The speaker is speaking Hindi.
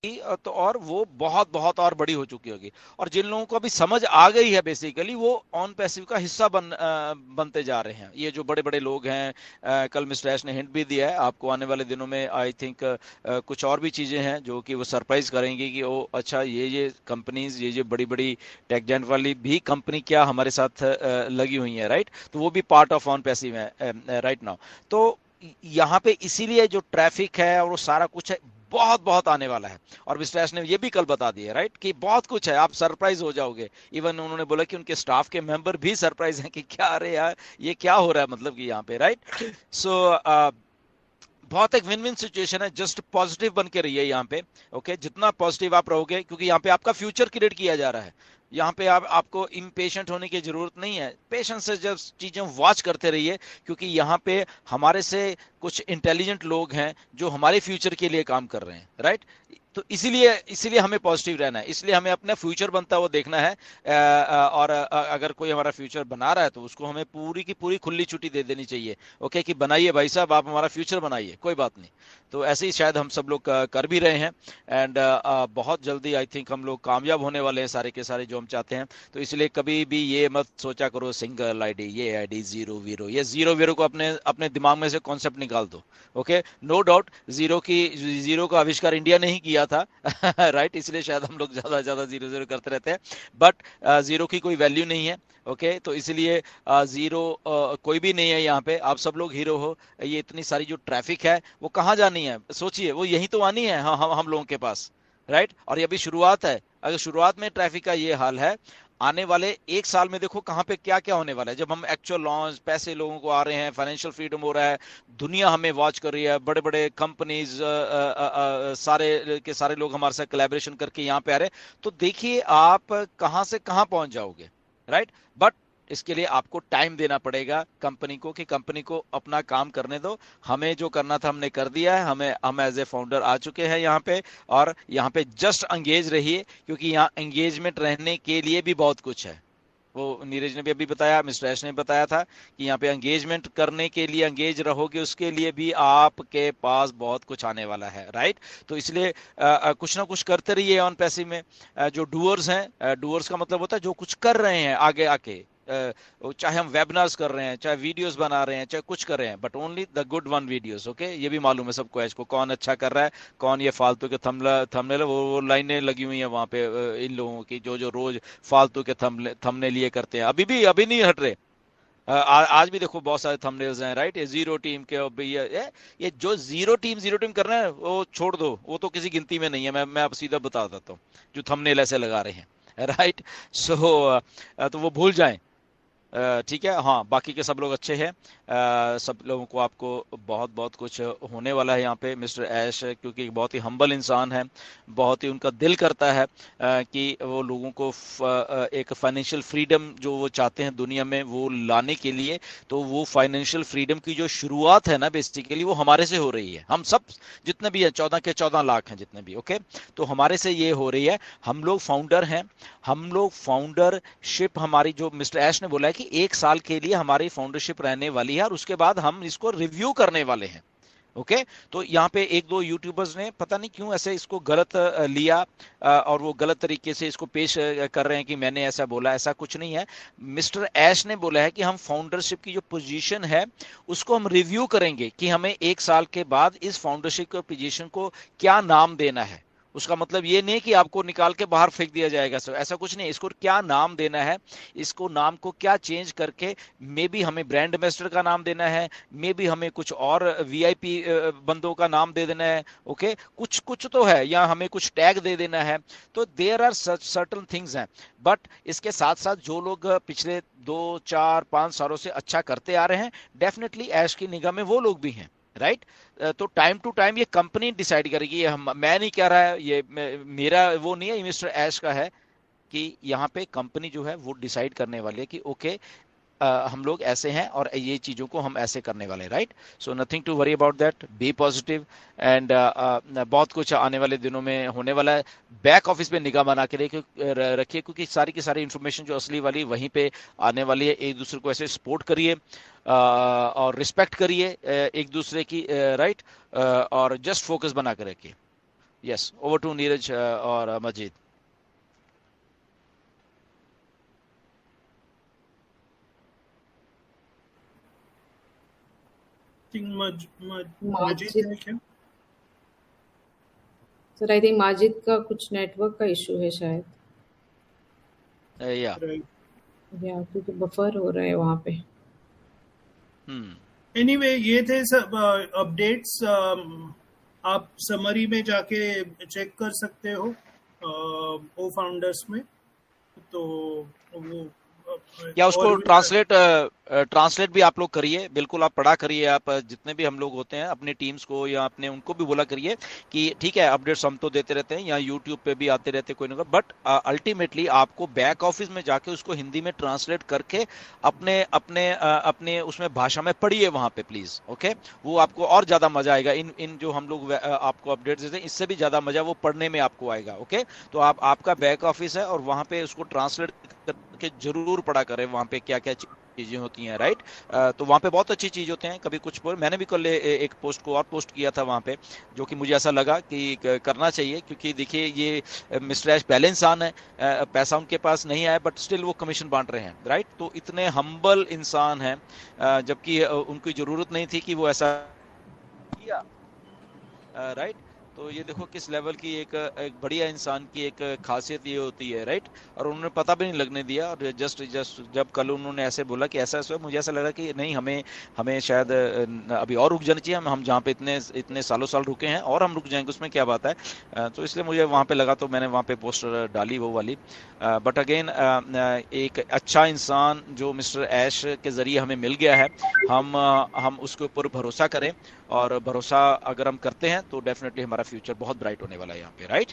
तो और वो बहुत बहुत और बड़ी हो चुकी होगी। और जिन लोगों को अभी समझ आ गई है बेसिकली, वो ऑन पैसिव का हिस्सा बनते जा रहे हैं। ये जो बड़े बड़े लोग हैं, कल मिस्टर ऐश ने हिंट भी दिया है आपको, आने वाले दिनों में आई थिंक कुछ और भी चीजें हैं जो कि वो सरप्राइज करेंगी कि ओ अच्छा, ये कंपनीज, ये बड़ी बड़ी टेक जायंट वाली भी कंपनी क्या हमारे साथ लगी हुई है, राइट। तो वो भी पार्ट ऑफ ऑन पैसिव है राइट नाउ। तो यहाँ पे इसीलिए जो ट्रैफिक है और वो सारा कुछ है, बहुत बहुत आने वाला है। और विश्लेष ने ये भी कल बता दिया राइट कि बहुत कुछ है, आप सरप्राइज हो जाओगे। इवन उन्होंने बोला कि उनके स्टाफ के मेंबर भी सरप्राइज हैं कि क्या, अरे यार ये क्या हो रहा है, मतलब कि यहाँ पे, राइट। सो बहुत एक विन विन सिचुएशन है। जस्ट पॉजिटिव बन के रहिए यहाँ पे। ओके, जितना पॉजिटिव आप रहोगे, क्योंकि यहाँ पे आपका फ्यूचर क्रिएट किया जा रहा है। यहाँ पे आपको इम्पेशेंट होने की जरूरत नहीं है। पेशेंस से जब चीजें वॉच करते रहिए, क्योंकि यहाँ पे हमारे से कुछ इंटेलिजेंट लोग हैं जो हमारे फ्यूचर के लिए काम कर रहे हैं, राइट। तो इसीलिए इसीलिए हमें पॉजिटिव रहना है, इसलिए हमें अपना फ्यूचर बनता हुआ देखना है। और अगर कोई हमारा फ्यूचर बना रहा है तो उसको हमें पूरी की पूरी खुली छुट्टी दे देनी चाहिए। ओके, कि बनाइए भाई साहब, आप हमारा फ्यूचर बनाइए, कोई बात नहीं। तो ऐसे ही शायद हम सब लोग कर भी रहे हैं। एंड बहुत जल्दी आई थिंक हम लोग कामयाब होने वाले हैं सारे के सारे जो हम चाहते हैं। तो इसलिए कभी भी ये मत सोचा करो सिंगल आईडी, ये आईडी जीरो वीरो, ये जीरो वीरो को अपने अपने दिमाग में से कॉन्सेप्ट निकाल दो। ओके, नो डाउट जीरो का आविष्कार इंडिया ने ही किया था राइट। इसलिए शायद हम लोग ज्यादा ज्यादा जीरो जीरो करते रहते हैं। बट जीरो की कोई वैल्यू नहीं है। ओके, तो इसलिए जीरो कोई भी नहीं है यहाँ पे, आप सब लोग हीरो हो। ये इतनी सारी जो ट्रैफिक है वो कहाँ जानी है, सोचिए, वो यही तो आनी है हम लोगों के पास, राइट। और ये अभी शुरुआत है। अगर शुरुआत में ट्रैफिक का ये हाल है, आने वाले एक साल में देखो कहाँ पे क्या क्या होने वाला है। जब हम एक्चुअल लॉन्च, पैसे लोगों को आ रहे हैं, फाइनेंशियल फ्रीडम हो रहा है, दुनिया हमें वॉच कर रही है, बड़े बड़े कंपनीज सारे के सारे लोग हमारे साथ कोलैबोरेशन करके यहाँ पे आ रहे हैं, तो देखिए आप कहाँ से कहाँ पहुंच जाओगे, राइट। बट इसके लिए आपको टाइम देना पड़ेगा कंपनी को, कि कंपनी को अपना काम करने दो। हमें जो करना था हमने कर दिया है, हम एज ए फाउंडर आ चुके हैं यहाँ पे। और यहाँ पे जस्ट एंगेज रहिए, क्योंकि यहाँ एंगेजमेंट रहने के लिए भी बहुत कुछ है। वो नीरज ने भी अभी बताया, मिस्टर ऐश ने बताया था कि यहाँ पे एंगेजमेंट करने के लिए, एंगेज रहोगे उसके लिए भी आपके पास बहुत कुछ आने वाला है, राइट। तो इसलिए कुछ ना कुछ करते रहिए ऑन पैसिव में। जो डूअर्स हैं, डूअर्स का मतलब होता है जो कुछ कर रहे हैं आगे आके। चाहे हम वेबिनार्स कर रहे हैं, चाहे वीडियोस बना रहे हैं, चाहे कुछ कर रहे हैं, but only the good one videos. Okay, ये भी मालूम है सबको, इसको कौन अच्छा कर रहा है, कौन ये फालतू के थंबनेल, वो लाइनें लगी हुई हैं वहां पे इन लोगों की जो जो रोज फालतू के थंबनेल लिए करते हैं। अभी नहीं हट रहे। आज भी देखो बहुत सारे थंबनेल्स हैं, राइट। ये जीरो टीम के, और भैया ये जो जीरो टीम कर रहे हैं वो छोड़ दो, वो तो किसी गिनती में नहीं है। मैं अब सीधा बता देता हूँ, जो थंबनेल ऐसे लगा रहे हैं, राइट। सो तो वो भूल जाएं। ठीक है, हाँ, बाकी के सब लोग अच्छे हैं। सब लोगों को आपको बहुत बहुत कुछ होने वाला है यहाँ पे। मिस्टर ऐश क्योंकि एक बहुत ही हम्बल इंसान है, बहुत ही उनका दिल करता है कि वो लोगों को एक फाइनेंशियल फ्रीडम जो वो चाहते हैं दुनिया में वो लाने के लिए। तो वो फाइनेंशियल फ्रीडम की जो शुरुआत है ना, बेसिकली वो हमारे से हो रही है। हम सब जितने भी हैं, 14 के 14 लाख हैं जितने भी, ओके, तो हमारे से ये हो रही है। हम लोग फाउंडर हैं। हम लोग फाउंडरशिप, हमारी जो मिस्टर ऐश ने बोला है कि एक साल के लिए हमारी फाउंडरशिप रहने वाली है, और उसके बाद हम इसको रिव्यू करने वाले हैं। ओके, तो यहाँ पे एक दो यूट्यूबर्स ने पता नहीं क्यों ऐसे इसको गलत लिया, और वो गलत तरीके से इसको पेश कर रहे हैं कि मैंने ऐसा बोला। ऐसा कुछ नहीं है। मिस्टर ऐश ने बोला है कि हम फाउंडरशिप की जो पोजीशन है उसको हम रिव्यू करेंगे, कि हमें एक साल के बाद इस फाउंडरशिप के पोजीशन को क्या नाम देना है। उसका मतलब ये नहीं कि आपको निकाल के बाहर फेंक दिया जाएगा, सर, ऐसा कुछ नहीं। इसको क्या नाम देना है, इसको नाम को क्या चेंज करके, मे बी हमें ब्रांड एम्बेसडर का नाम देना है, मे बी हमें कुछ और वीआईपी बंदों का नाम दे देना है। ओके, कुछ कुछ तो है, या हमें कुछ टैग दे देना है। तो देयर आर सर्टन थिंग्स हैं। बट इसके साथ साथ जो लोग पिछले 2 4 5 सालों से अच्छा करते आ रहे हैं, डेफिनेटली ऐश की निगाह में वो लोग भी हैं, राइट। तो टाइम टू टाइम ये कंपनी डिसाइड करेगी। ये मैं नहीं कह रहा है, ये मेरा वो नहीं है, ये मिस्टर ऐश का है, कि यहाँ पे कंपनी जो है वो डिसाइड करने वाली है कि ओके, हम लोग ऐसे हैं और ये चीजों को हम ऐसे करने वाले हैं, right. So nothing to worry about that, be positive. And बहुत कुछ आने वाले दिनों में होने वाला है। बैक ऑफिस पे निगाह बना के रखिए, क्योंकि सारी की सारी इंफॉर्मेशन जो असली वाली वहीं पे आने वाली है। एक दूसरे को ऐसे सपोर्ट करिए, और रिस्पेक्ट करिए एक दूसरे की, राइट। और जस्ट फोकस बना के रखिए। यस, ओवर टू नीरज और मजीद। मजीद है क्या? सर आई थिंक माजिद का कुछ नेटवर्क का इशू है शायद, या क्योंकि बफर हो रहा है वहां पे। एनीवे, ये थे सब अपडेट्स। आप समरी में जाके चेक कर सकते हो ओ फाउंडर्स में, तो वो या उसको ट्रांसलेट भी आप लोग करिए, बिल्कुल आप पढ़ा करिए। आप जितने भी हम लोग होते हैं अपने टीम्स को या अपने उनको भी बोला करिए कि ठीक है अपडेट्स हम तो देते रहते हैं, या यूट्यूब पे भी आते रहते कोई ना कोई, बट अल्टीमेटली आपको बैक ऑफिस में जाके उसको हिंदी में ट्रांसलेट करके अपने अपने अपने उसमें भाषा में पढ़िए वहां पे प्लीज। ओके, वो आपको और ज्यादा मजा आएगा। इन इन जो हम लोग आपको अपडेट्स देते हैं इससे भी ज्यादा मजा वो पढ़ने में आपको आएगा। ओके, तो आपका बैक ऑफिस है और वहां पे उसको ट्रांसलेट करके जरूर पढ़ा करें वहां पे क्या क्या चीजें होती हैं, राइट। तो वहां पे बहुत अच्छी चीज होते हैं। कभी कुछ मैंने भी कल एक पोस्ट को और पोस्ट किया था वहां पे, जो कि मुझे ऐसा लगा कि करना चाहिए, क्योंकि देखिए ये मिस्टर ऐश पहले इंसान है, पैसा उनके पास नहीं आया बट स्टिल वो कमीशन बांट रहे हैं, राइट। तो इतने हम्बल इंसान हैं, जबकि उनकी जरूरत नहीं थी कि वो ऐसा किया, राइट। तो ये देखो किस लेवल की एक बढ़िया इंसान की एक खासियत ये होती है, राइट। और उन्होंने पता भी नहीं लगने दिया, और जस्ट जस्ट जब कल उन्होंने ऐसे बोला कि ऐसा ऐसा, मुझे ऐसा लगा कि नहीं, हमें हमें शायद अभी और रुक जाना चाहिए। हम जहाँ पे इतने इतने सालों साल रुके हैं और हम रुक जाएंगे उसमें क्या बात है। तो इसलिए मुझे वहाँ पे लगा, तो मैंने वहाँ पे पोस्टर डाली वो वाली। बट अगेन एक अच्छा इंसान जो मिस्टर ऐश के जरिए हमें मिल गया है, हम उसके ऊपर भरोसा करें, और भरोसा अगर हम करते हैं तो डेफिनेटली हमारा फ्यूचर बहुत ब्राइट होने वाला है यहाँ पे, राइट।